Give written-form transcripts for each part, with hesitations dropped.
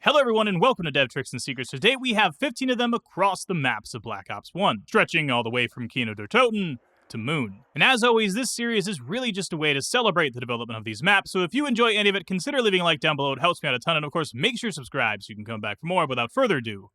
Hello everyone and welcome to Dev Tricks and Secrets. Today we have 15 of them across the maps of Black Ops 1, stretching all the way from Kino der Toten to Moon. And as always, this series is really just a way to celebrate the development of these maps, so if you enjoy any of it, consider leaving a like down below. It helps me out a ton, and of course, make sure to subscribe so you can come back for more. Without further ado,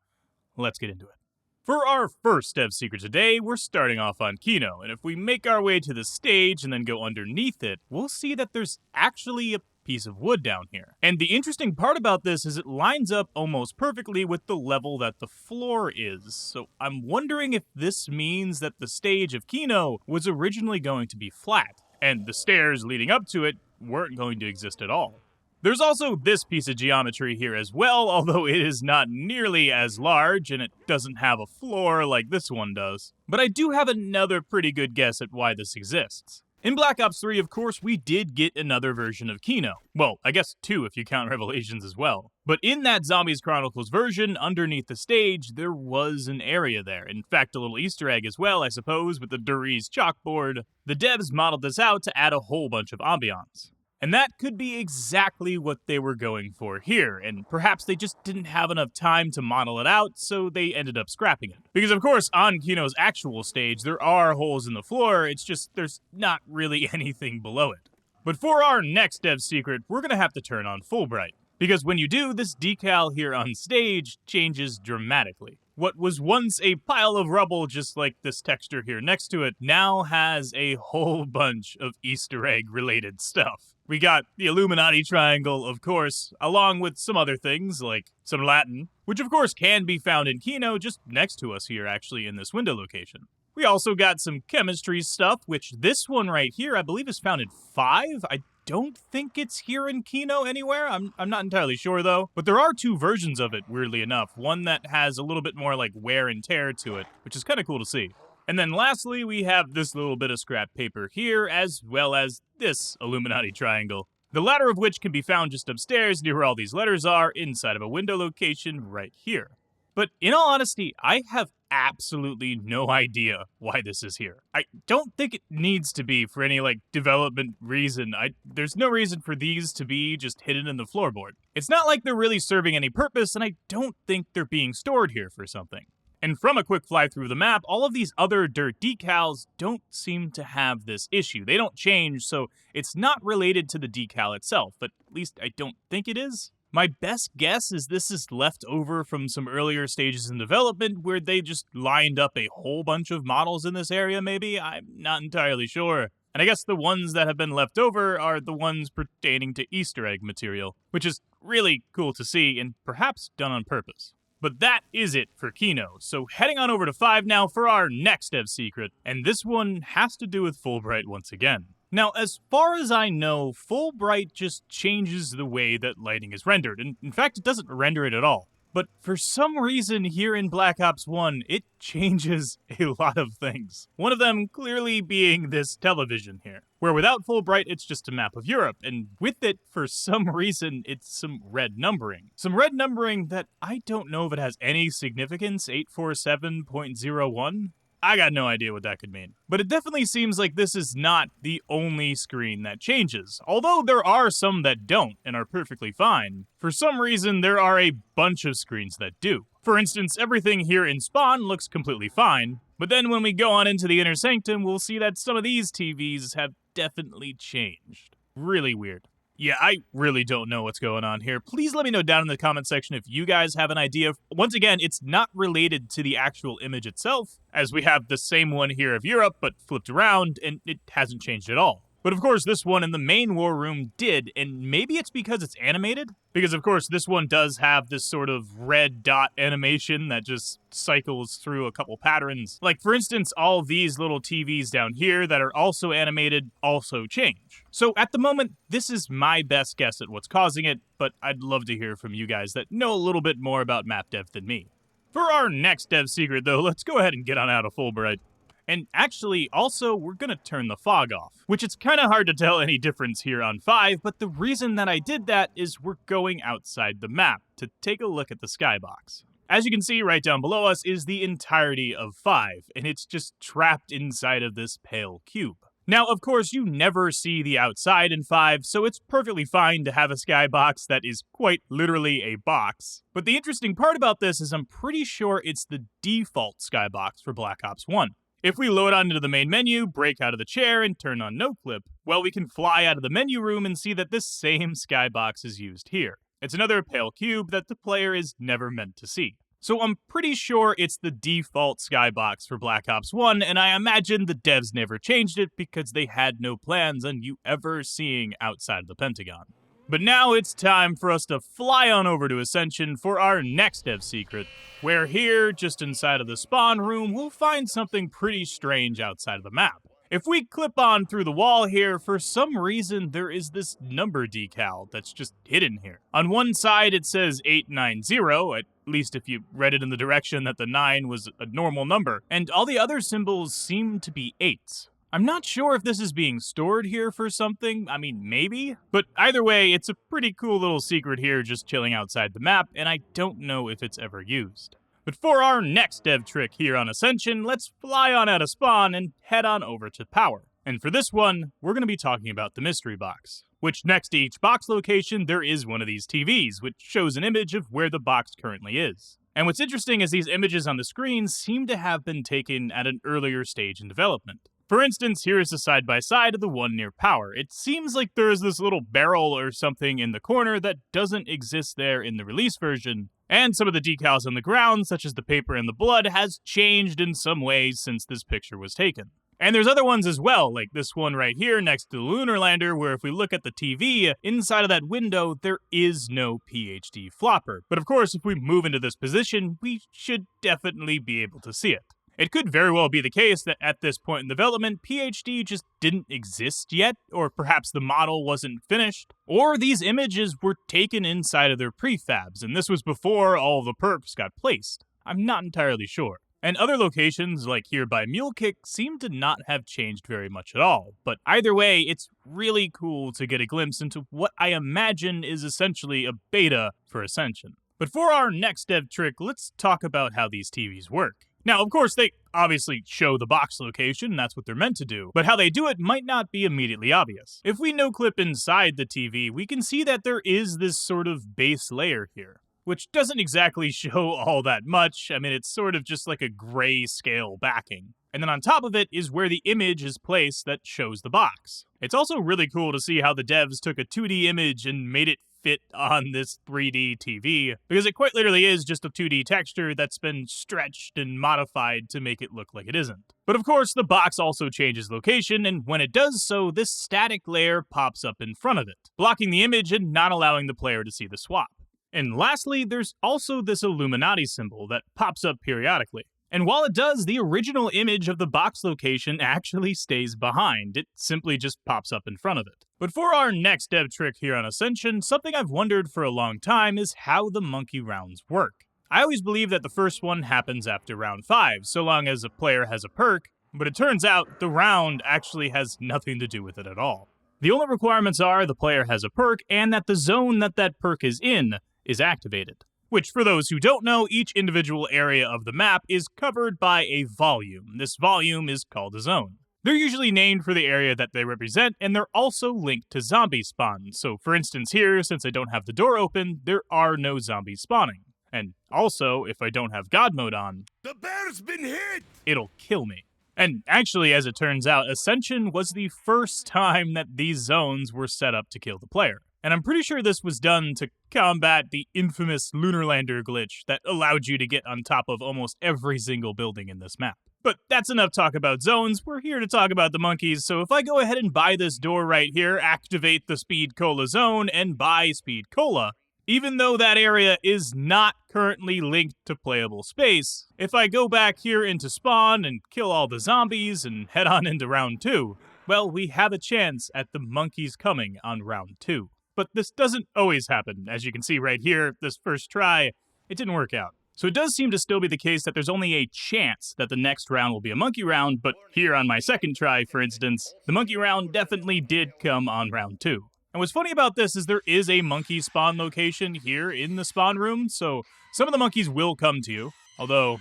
let's get into it. For our first Dev Secret today, we're starting off on Kino, and if we make our way to the stage and then go underneath it, we'll see that there's actually a piece of wood down here. And the interesting part about this is it lines up almost perfectly with the level that the floor is. So I'm wondering if this means that the stage of Kino was originally going to be flat, and the stairs leading up to it weren't going to exist at all. There's also this piece of geometry here as well, although it is not nearly as large and it doesn't have a floor like this one does. But I do have another pretty good guess at why this exists. In Black Ops 3, of course, we did get another version of Kino. Well, I guess two if you count Revelations as well. But in that Zombies Chronicles version, underneath the stage, there was an area there. In fact, a little Easter egg as well, I suppose, with the Duriz chalkboard. The devs modeled this out to add a whole bunch of ambiance. And that could be exactly what they were going for here, and perhaps they just didn't have enough time to model it out, so they ended up scrapping it. Because of course, on Kino's actual stage, there are holes in the floor, it's just there's not really anything below it. But for our next dev secret, we're gonna have to turn on Fullbright. Because when you do, this decal here on stage changes dramatically. What was once a pile of rubble, just like this texture here next to it, now has a whole bunch of Easter egg related stuff. We got the Illuminati triangle, of course, along with some other things, like some Latin, which of course can be found in Kino, just next to us here, actually, in this window location. We also got some chemistry stuff, which this one right here, I believe is found in 5. I don't think it's here in Kino anywhere. I'm not entirely sure, though. But there are two versions of it, weirdly enough. One that has a little bit more, like, wear and tear to it, which is kind of cool to see. And then lastly, we have this little bit of scrap paper here, as well as this Illuminati triangle. The latter of which can be found just upstairs near where all these letters are, inside of a window location right here. But in all honesty, I have absolutely no idea why this is here. I don't think it needs to be for any, like, development reason. There's no reason for these to be just hidden in the floorboard. It's not like they're really serving any purpose, and I don't think they're being stored here for something. And from a quick fly through the map, all of these other dirt decals don't seem to have this issue. They don't change, so it's not related to the decal itself, but at least I don't think it is. My best guess is this is left over from some earlier stages in development where they just lined up a whole bunch of models in this area, maybe? I'm not entirely sure. And I guess the ones that have been left over are the ones pertaining to Easter egg material, which is really cool to see and perhaps done on purpose. But that is it for Kino, so heading on over to 5 now for our next dev secret, and this one has to do with Fullbright once again. Now, as far as I know, Fullbright just changes the way that lighting is rendered, and in fact, it doesn't render it at all. But for some reason here in Black Ops 1, it changes a lot of things. One of them clearly being this television here, where without Fullbright, it's just a map of Europe, and with it, for some reason, it's some red numbering. Some red numbering that I don't know if it has any significance, 847.01? I got no idea what that could mean. But it definitely seems like this is not the only screen that changes. Although there are some that don't and are perfectly fine, for some reason there are a bunch of screens that do. For instance, everything here in Spawn looks completely fine, but then when we go on into the Inner Sanctum, we'll see that some of these TVs have definitely changed. Really weird. Yeah, I really don't know what's going on here. Please let me know down in the comment section if you guys have an idea. Once again, it's not related to the actual image itself, as we have the same one here of Europe, but flipped around, and it hasn't changed at all. But of course, this one in the main war room did, and maybe it's because it's animated? Because of course, this one does have this sort of red dot animation that just cycles through a couple patterns. Like, for instance, all these little TVs down here that are also animated also change. So at the moment, this is my best guess at what's causing it, but I'd love to hear from you guys that know a little bit more about map dev than me. For our next dev secret, though, let's go ahead and get on out of Fullbright. And actually, also, we're gonna turn the fog off, which it's kind of hard to tell any difference here on 5, but the reason that I did that is we're going outside the map to take a look at the Skybox. As you can see right down below us is the entirety of 5, and it's just trapped inside of this pale cube. Now, of course, you never see the outside in 5, so it's perfectly fine to have a skybox that is quite literally a box. But the interesting part about this is I'm pretty sure it's the default skybox for Black Ops 1. If we load onto the main menu, break out of the chair, and turn on noclip, well, we can fly out of the menu room and see that this same skybox is used here. It's another pale cube that the player is never meant to see. So I'm pretty sure it's the default skybox for Black Ops 1, and I imagine the devs never changed it because they had no plans on you ever seeing outside of the Pentagon. But now it's time for us to fly on over to Ascension for our next dev secret, where here, just inside of the spawn room, we'll find something pretty strange outside of the map. If we clip on through the wall here, for some reason there is this number decal that's just hidden here. On one side it says 890, at least if you read it in the direction that the 9 was a normal number, and all the other symbols seem to be 8s. I'm not sure if this is being stored here for something, I mean maybe, but either way it's a pretty cool little secret here just chilling outside the map, and I don't know if it's ever used. But for our next dev trick here on Ascension, let's fly on out of spawn and head on over to power. And for this one, we're going to be talking about the mystery box, which next to each box location there is one of these TVs, which shows an image of where the box currently is. And what's interesting is these images on the screen seem to have been taken at an earlier stage in development. For instance, here is a side-by-side of the one near power. It seems like there is this little barrel or something in the corner that doesn't exist there in the release version, and some of the decals on the ground, such as the paper and the blood, has changed in some ways since this picture was taken. And there's other ones as well, like this one right here next to the lunar lander, where if we look at the TV, inside of that window, there is no PhD flopper. But of course, if we move into this position, we should definitely be able to see it. It could very well be the case that at this point in development, PhD just didn't exist yet, or perhaps the model wasn't finished, or these images were taken inside of their prefabs, and this was before all the perks got placed. I'm not entirely sure. And other locations, like here by Mule Kick, seem to not have changed very much at all, but either way, it's really cool to get a glimpse into what I imagine is essentially a beta for Ascension. But for our next dev trick, let's talk about how these TVs work. Now, of course, they obviously show the box location, that's what they're meant to do, but how they do it might not be immediately obvious. If we no-clip inside the TV, we can see that there is this sort of base layer here, which doesn't exactly show all that much. I mean, it's sort of just like a grayscale backing. And then on top of it is where the image is placed that shows the box. It's also really cool to see how the devs took a 2D image and made it fit on this 3D TV, because it quite literally is just a 2D texture that's been stretched and modified to make it look like it isn't. But of course, the box also changes location, and when it does so, this static layer pops up in front of it, blocking the image and not allowing the player to see the swap. And lastly, there's also this Illuminati symbol that pops up periodically. And while it does, the original image of the box location actually stays behind. It simply just pops up in front of it. But for our next dev trick here on Ascension, something I've wondered for a long time is how the monkey rounds work. I always believe that the first one happens after round 5, so long as a player has a perk, but it turns out the round actually has nothing to do with it at all. The only requirements are the player has a perk and that the zone that that perk is in is activated. Which, for those who don't know, each individual area of the map is covered by a volume. This volume is called a zone. They're usually named for the area that they represent, and they're also linked to zombie spawn. So for instance here, since I don't have the door open, there are no zombies spawning. And also, if I don't have God mode on, the bear's been hit! It'll kill me. And actually, as it turns out, Ascension was the first time that these zones were set up to kill the player. And I'm pretty sure this was done to combat the infamous lunar lander glitch that allowed you to get on top of almost every single building in this map. But that's enough talk about zones, we're here to talk about the monkeys, so if I go ahead and buy this door right here, activate the Speed Cola zone, and buy Speed Cola, even though that area is not currently linked to playable space, if I go back here into spawn and kill all the zombies and head on into round 2, well, we have a chance at the monkeys coming on round 2. But this doesn't always happen. As you can see right here, this first try, it didn't work out. So it does seem to still be the case that there's only a chance that the next round will be a monkey round, but here on my second try, for instance, the monkey round definitely did come on round 2. And what's funny about this is there is a monkey spawn location here in the spawn room, so some of the monkeys will come to you, although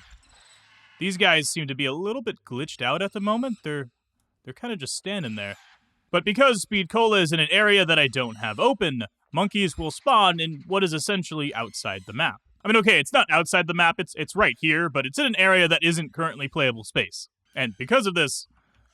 these guys seem to be a little bit glitched out at the moment. They're They're kind of just standing there. But because Speed Cola is in an area that I don't have open, monkeys will spawn in what is essentially outside the map. I mean, okay, it's not outside the map, it's right here, but it's in an area that isn't currently playable space. And because of this,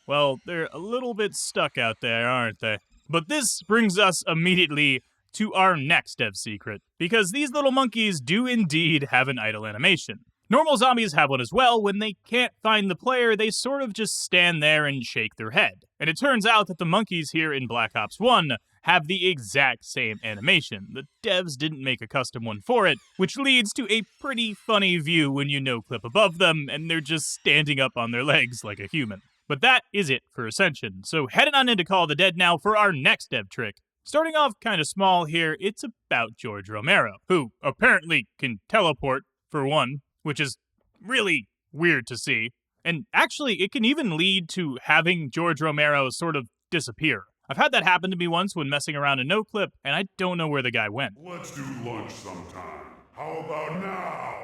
well, they're a little bit stuck out there, aren't they? But this brings us immediately to our next dev secret, because these little monkeys do indeed have an idle animation. Normal zombies have one as well. When they can't find the player, they sort of just stand there and shake their head. And it turns out that the monkeys here in Black Ops 1 have the exact same animation. The devs didn't make a custom one for it, which leads to a pretty funny view when you no-clip above them and they're just standing up on their legs like a human. But that is it for Ascension, so heading on into Call of the Dead now for our next dev trick. Starting off kind of small here, it's about George Romero, who apparently can teleport, for one, which is really weird to see. And actually, it can even lead to having George Romero sort of disappear. I've had that happen to me once when messing around in noclip, and I don't know where the guy went. Let's do lunch sometime. How about now?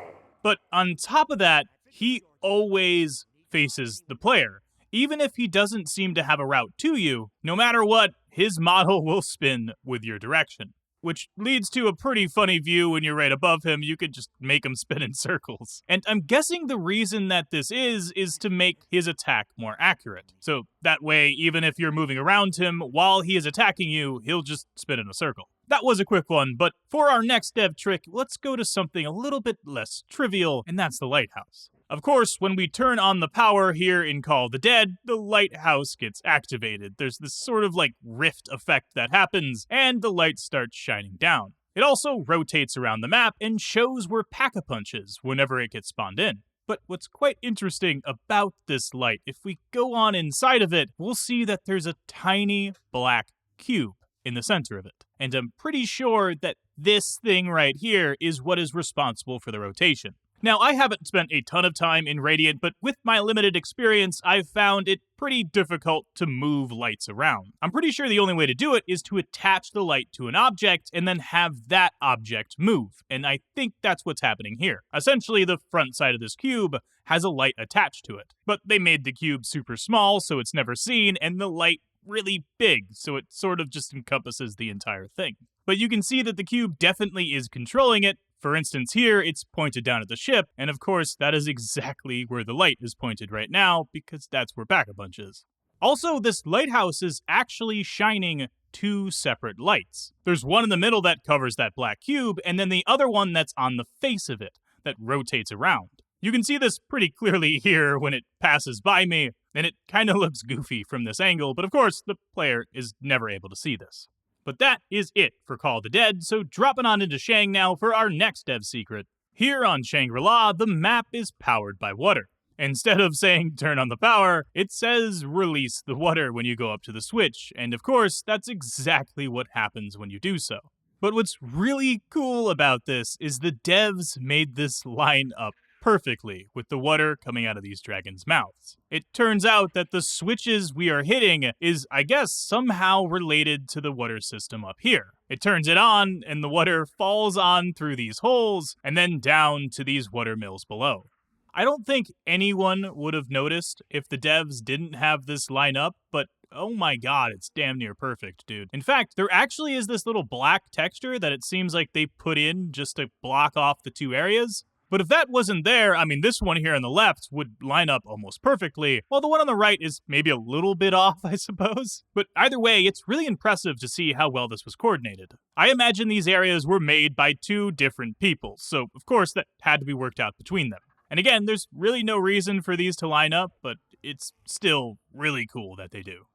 But on top of that, he always faces the player. Even if he doesn't seem to have a route to you, no matter what, his model will spin with your direction. Which leads to a pretty funny view when you're right above him. You could just make him spin in circles. And I'm guessing the reason that this is to make his attack more accurate. So that way, even if you're moving around him while he is attacking you, he'll just spin in a circle. That was a quick one, but for our next dev trick, let's go to something a little bit less trivial, and that's the Lighthouse. Of course, when we turn on the power here in Call of the Dead, the Lighthouse gets activated. There's this sort of like rift effect that happens, and the light starts shining down. It also rotates around the map and shows where Pack-a-Punch is whenever it gets spawned in. But what's quite interesting about this light, if we go on inside of it, we'll see that there's a tiny black cube in the center of it. And I'm pretty sure that this thing right here is what is responsible for the rotation. Now, I haven't spent a ton of time in Radiant, but with my limited experience, I've found it pretty difficult to move lights around. I'm pretty sure the only way to do it is to attach the light to an object and then have that object move, and I think that's what's happening here. Essentially, the front side of this cube has a light attached to it, but they made the cube super small so it's never seen, and the light really big, so it sort of just encompasses the entire thing. But you can see that the cube definitely is controlling it. For instance, here, it's pointed down at the ship, and of course, that is exactly where the light is pointed right now, because that's where Pack-a-Punch is. Also, this lighthouse is actually shining two separate lights. There's one in the middle that covers that black cube, and then the other one that's on the face of it, that rotates around. You can see this pretty clearly here when it passes by me, and it kind of looks goofy from this angle, but of course, the player is never able to see this. But that is it for Call of the Dead, so dropping on into Shang now for our next dev secret. Here on Shangri-La, the map is powered by water. Instead of saying turn on the power, it says release the water when you go up to the switch, and of course, that's exactly what happens when you do so. But what's really cool about this is the devs made this line up perfectly with the water coming out of these dragons' mouths. It turns out that the switches we are hitting is, I guess, somehow related to the water system up here. It turns it on, and the water falls on through these holes, and then down to these water mills below. I don't think anyone would have noticed if the devs didn't have this line up, but oh my god, it's damn near perfect, dude. In fact, there actually is this little black texture that it seems like they put in just to block off the two areas. But if that wasn't there, I mean, this one here on the left would line up almost perfectly, while the one on the right is maybe a little bit off, I suppose. But either way, it's really impressive to see how well this was coordinated. I imagine these areas were made by two different people, so of course that had to be worked out between them. And again, there's really no reason for these to line up, but it's still really cool that they do.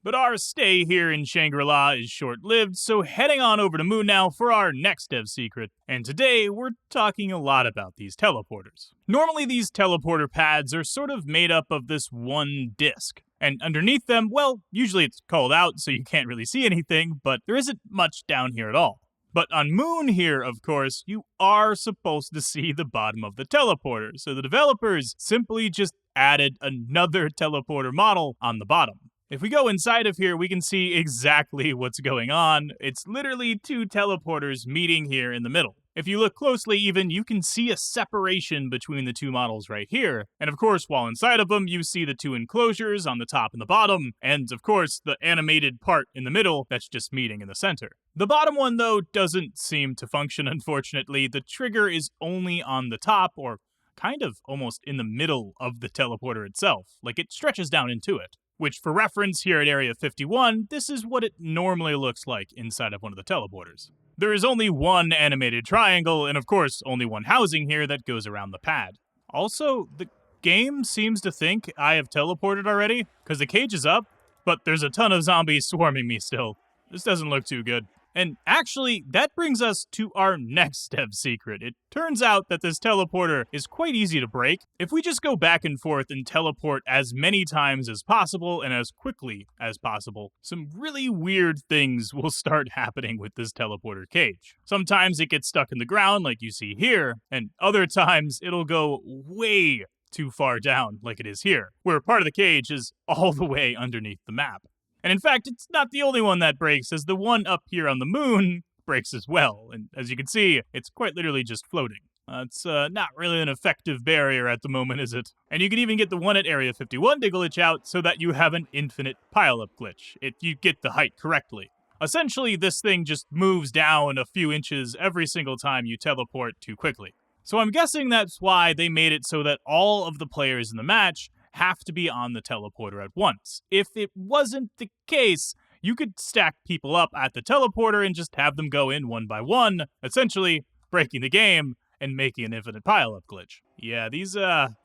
But our stay here in Shangri-La is short-lived, so heading on over to Moon now for our next dev secret. And today, we're talking a lot about these teleporters. Normally, these teleporter pads are sort of made up of this one disc. And underneath them, well, usually it's called out so you can't really see anything, but there isn't much down here at all. But on Moon here, of course, you are supposed to see the bottom of the teleporter, so the developers simply just added another teleporter model on the bottom. If we go inside of here, we can see exactly what's going on. It's literally two teleporters meeting here in the middle. If you look closely even, you can see a separation between the two models right here. And of course, while inside of them, you see the two enclosures on the top and the bottom, and of course, the animated part in the middle that's just meeting in the center. The bottom one, though, doesn't seem to function, unfortunately. The trigger is only on the top, or kind of almost in the middle of the teleporter itself, like it stretches down into it. Which, for reference, here at Area 51, this is what it normally looks like inside of one of the teleporters. There is only one animated triangle, and of course, only one housing here that goes around the pad. Also, the game seems to think I have teleported already, because the cage is up, but there's a ton of zombies swarming me still. This doesn't look too good. And actually, that brings us to our next dev secret. It turns out that this teleporter is quite easy to break. If we just go back and forth and teleport as many times as possible and as quickly as possible, some really weird things will start happening with this teleporter cage. Sometimes it gets stuck in the ground like you see here, and other times it'll go way too far down like it is here, where part of the cage is all the way underneath the map. And in fact, it's not the only one that breaks, as the one up here on the moon breaks as well. And as you can see, it's quite literally just floating. It's not really an effective barrier at the moment, is it? And you can even get the one at Area 51 to glitch out so that you have an infinite pile-up glitch, if you get the height correctly. Essentially, this thing just moves down a few inches every single time you teleport too quickly. So I'm guessing that's why they made it so that all of the players in the match have to be on the teleporter at once. If it wasn't the case, you could stack people up at the teleporter and just have them go in one by one, essentially breaking the game and making an infinite pile-up glitch. Yeah, these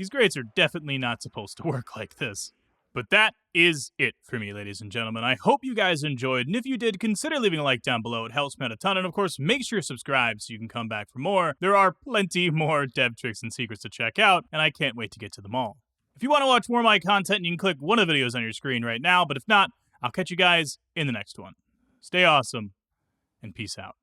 grades are definitely not supposed to work like this. But that is it for me, ladies and gentlemen. I hope you guys enjoyed, and if you did, consider leaving a like down below. It helps me out a ton, and of course, make sure you're subscribed so you can come back for more. There are plenty more dev tricks and secrets to check out, and I can't wait to get to them all. If you want to watch more of my content, you can click one of the videos on your screen right now, but if not, I'll catch you guys in the next one. Stay awesome, and peace out.